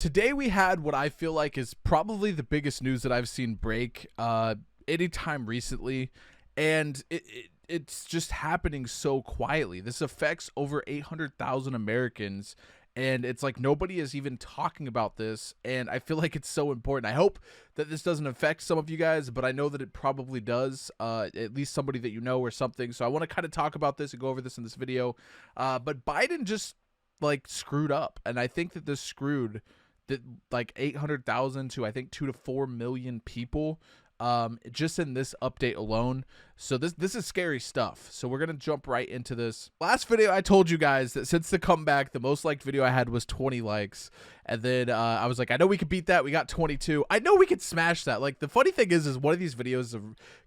Today we had what I feel like is probably the biggest news that I've seen break anytime recently, and it's just happening so quietly. This affects over 800,000 Americans, and it's like nobody is even talking about this, and I feel like it's so important. I hope that this doesn't affect some of you guys, but I know that it probably does, at least somebody that you know or something. So I want to kind of talk about this and go over this in this video, but Biden just like screwed up, and I think that this screwed that like 800,000 to I think 2 to 4 million people just in this update alone. So this is scary stuff. So we're gonna jump right into this. Last video I told you guys that since the comeback, the most liked video I had was 20 likes, and then I was like, I know we could beat that. We got 22. I know we could smash that. Like, the funny thing is one of these videos is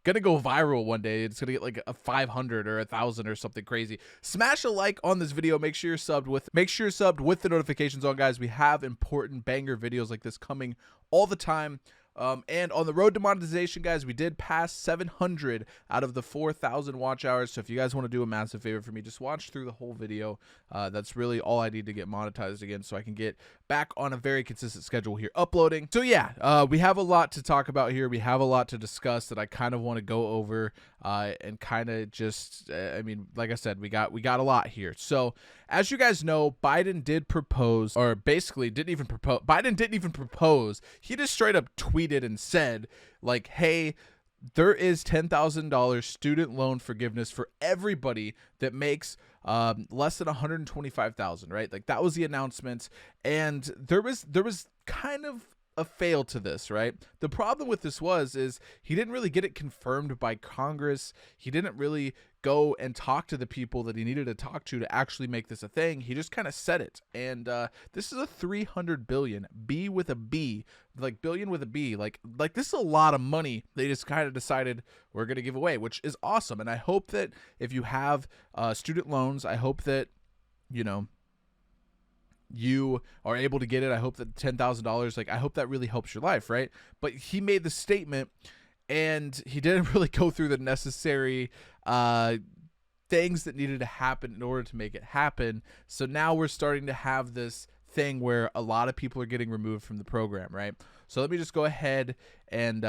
gonna go viral one day. It's gonna get like a 500 or 1,000 or something crazy. Smash a like on this video. Make sure you're subbed with the notifications on, guys. We have important banger videos like this coming all the time. And on the road to monetization, guys, we did pass 700 out of the 4,000 watch hours. So if you guys want to do a massive favor for me, just watch through the whole video. That's really all I need to get monetized again, so I can get back on a very consistent schedule here uploading. So yeah, we have a lot to talk about here. We have a lot to discuss that I kind of want to go over and kind of just, I mean, like I said, we got a lot here. So as you guys know, Biden did propose, or basically didn't even propose. Biden didn't even propose. He just straight up tweeted and said, like, hey, there is $10,000 student loan forgiveness for everybody that makes less than 125,000, right? Like, that was the announcement, and there was kind of a fail to this, right? The problem with this is he didn't really get it confirmed by Congress. He didn't really go and talk to the people that he needed to talk to actually make this a thing. He just kind of said it. And this is a 300 billion, B with a B, like billion with a B. Like this is a lot of money they just kind of decided we're going to give away, which is awesome. And I hope that if you have student loans, I hope that, you know, you are able to get it. I hope that $10,000, like, I hope that really helps your life, right? But he made the statement, and he didn't really go through the necessary things that needed to happen in order to make it happen. So now we're starting to have this thing where a lot of people are getting removed from the program, right? So let me just go ahead and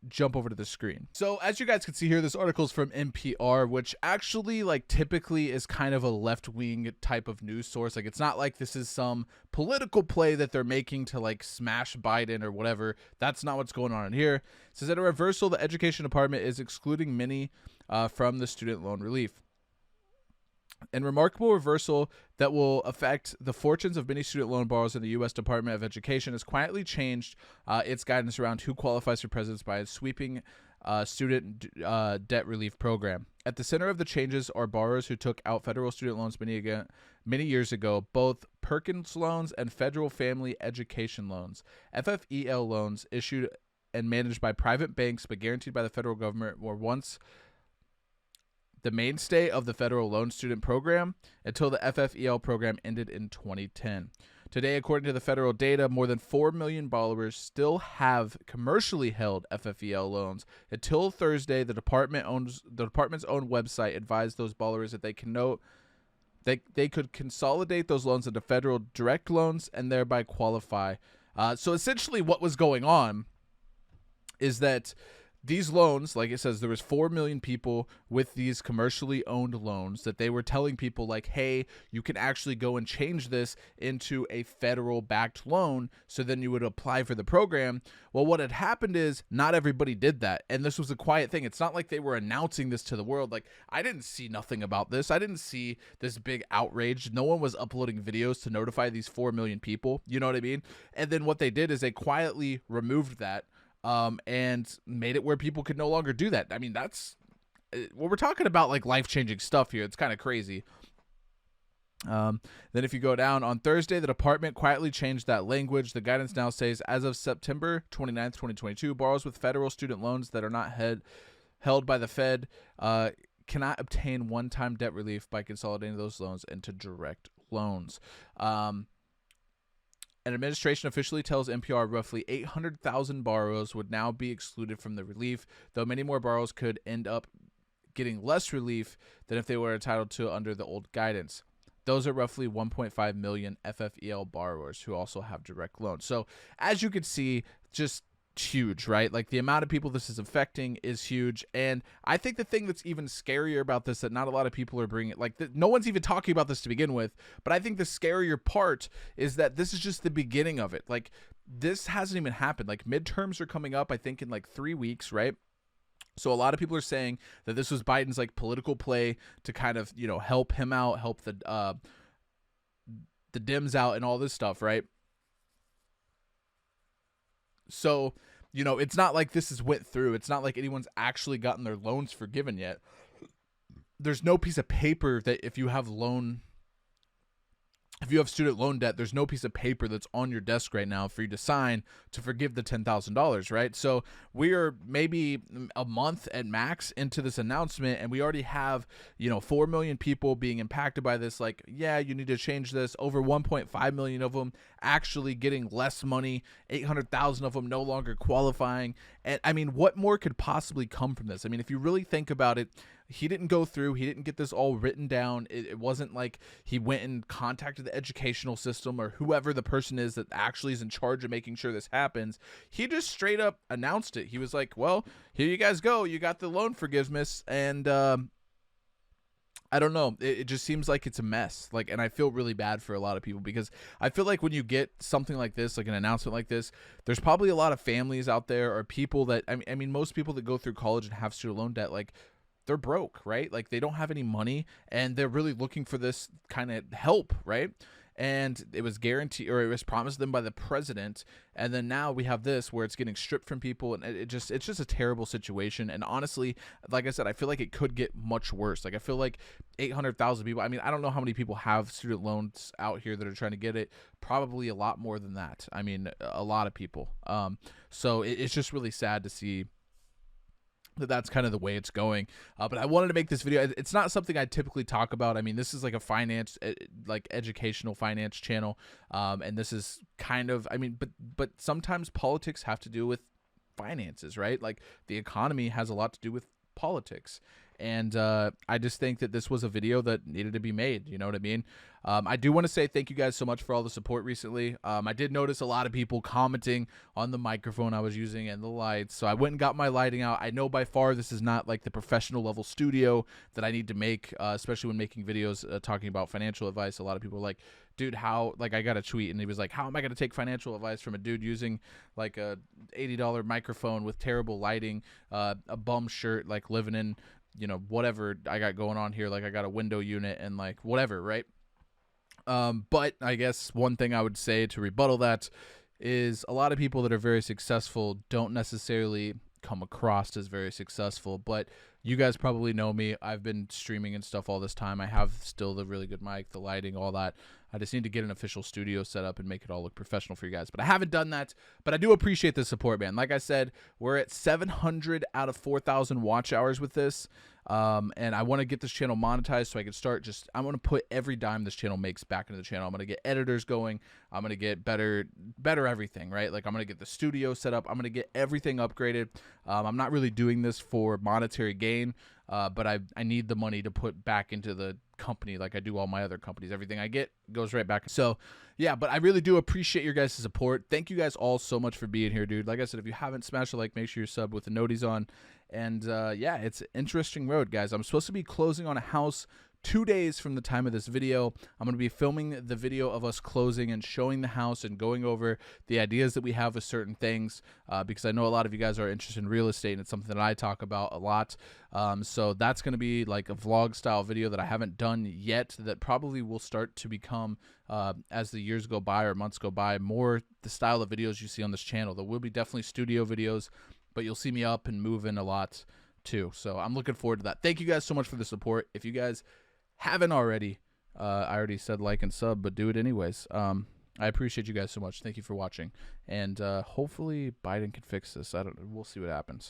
jump over to the screen. So as you guys can see here, this article is from NPR, which actually, like, typically is kind of a left-wing type of news source. Like, it's not like this is some political play that they're making to, like, smash Biden or whatever. That's not what's going on in here. It says, at a reversal, the Education Department is excluding many from the student loan relief. In remarkable reversal that will affect the fortunes of many student loan borrowers in the U.S. Department of Education has quietly changed its guidance around who qualifies for presidents by its sweeping student debt relief program. At the center of the changes are borrowers who took out federal student loans many years ago, both Perkins loans and federal family education loans. FFEL loans issued and managed by private banks but guaranteed by the federal government were once the mainstay of the federal loan student program until the FFEL program ended in 2010. Today, according to the federal data, more than 4 million borrowers still have commercially held FFEL loans. Until Thursday, the department's own website advised those borrowers that they could consolidate those loans into federal direct loans and thereby qualify. So essentially what was going on is that these loans, like it says, there was 4 million people with these commercially owned loans that they were telling people, like, hey, you can actually go and change this into a federal backed loan. So then you would apply for the program. Well, what had happened is not everybody did that. And this was a quiet thing. It's not like they were announcing this to the world. Like, I didn't see nothing about this. I didn't see this big outrage. No one was uploading videos to notify these 4 million people. You know what I mean? And then what they did is they quietly removed that. And made it where people could no longer do that. I mean, that's well, we're talking about like life-changing stuff here. It's kind of crazy. Then if you go down on Thursday, the department quietly changed that language. The guidance now says, as of September 29th, 2022, borrowers with federal student loans that are not held by the Fed cannot obtain one-time debt relief by consolidating those loans into direct loans. An administration officially tells NPR roughly 800,000 borrowers would now be excluded from the relief, though many more borrowers could end up getting less relief than if they were entitled to under the old guidance. those are roughly 1.5 million FFEL borrowers who also have direct loans. So as you can see, just huge, right? Like the amount of people this is affecting is huge. And I think the thing that's even scarier about this that not a lot of people are bringing, like no one's even talking about this to begin with, but I think the scarier part is that this is just the beginning of it. Like this hasn't even happened. Like midterms are coming up, I think in like 3 weeks, right? So a lot of people are saying that this was Biden's like political play to kind of, you know, help him out, help the Dems out and all this stuff, right? So, you know, it's not like this has went through. It's not like anyone's actually gotten their loans forgiven yet. There's no piece of paper that if you have student loan debt, there's no piece of paper that's on your desk right now for you to sign to forgive the $10,000, right? So we are maybe a month at max into this announcement, and we already have, you know, 4 million people being impacted by this. Like, yeah, you need to change this. Over 1.5 million of them actually getting less money, 800,000 of them no longer qualifying. And I mean, what more could possibly come from this? I mean, if you really think about it, he didn't go through, he didn't get this all written down. It wasn't like he went and contacted the educational system or whoever the person is that actually is in charge of making sure this happens. He just straight up announced it. He was like, well, here you guys go. You got the loan forgiveness. And I don't know. It just seems like it's a mess. Like, and I feel really bad for a lot of people because I feel like when you get something like this, like an announcement like this, there's probably a lot of families out there or people that, I mean, most people that go through college and have student loan debt, like, they're broke, right? Like they don't have any money and they're really looking for this kind of help, right? And it was guaranteed, or it was promised them by the president. And then now we have this where it's getting stripped from people, and it's just a terrible situation. And honestly, like I said, I feel like it could get much worse. Like I feel like 800,000 people. I mean, I don't know how many people have student loans out here that are trying to get it. Probably a lot more than that. I mean, a lot of people. So it's just really sad to see that's kind of the way it's going. But I wanted to make this video. It's not something I typically talk about. I mean, this is like a finance, like educational finance channel. And this is kind of, I mean, but sometimes politics have to do with finances, right? Like the economy has a lot to do with politics. And I just think that this was a video that needed to be made. You know what I mean? I do want to say thank you guys so much for all the support recently. I did notice a lot of people commenting on the microphone I was using and the lights. So I went and got my lighting out. I know by far this is not like the professional level studio that I need to make, especially when making videos talking about financial advice. A lot of people are like, dude, how, like I got a tweet and he was like, how am I going to take financial advice from a dude using like a $80 microphone with terrible lighting, a bum shirt, like living in, you know, whatever I got going on here. Like I got a window unit and like whatever. Right. But I guess one thing I would say to rebuttal that is a lot of people that are very successful don't necessarily come across as very successful, but you guys probably know me. I've been streaming and stuff all this time. I have still the really good mic, the lighting, all that. I just need to get an official studio set up and make it all look professional for you guys. But I haven't done that. But I do appreciate the support, man. Like I said, we're at 700 out of 4,000 watch hours with this. And I want to get this channel monetized so I can start just, I'm going to put every dime this channel makes back into the channel. I'm going to get editors going. I'm going to get better everything, right? Like I'm going to get the studio set up. I'm going to get everything upgraded. I'm not really doing this for monetary gain, but I need the money to put back into the company like I do all my other companies. Everything I get goes right back. So yeah, but I really do appreciate your guys' support. Thank you guys all so much for being here, dude. Like I said, if you haven't smashed a like, make sure you're sub with the noties on. And yeah, it's an interesting road, guys. I'm supposed to be closing on a house 2 days from the time of this video. I'm going to be filming the video of us closing and showing the house and going over the ideas that we have with certain things, because I know a lot of you guys are interested in real estate and it's something that I talk about a lot. So that's going to be like a vlog style video that I haven't done yet that probably will start to become, as the years go by or months go by, more the style of videos you see on this channel. There will be definitely studio videos, but you'll see me up and moving a lot too. So I'm looking forward to that. Thank you guys so much for the support. If you guys haven't already, I already said like and sub, but do it anyways. I appreciate you guys so much. Thank you for watching, and hopefully Biden can fix this. We'll see what happens.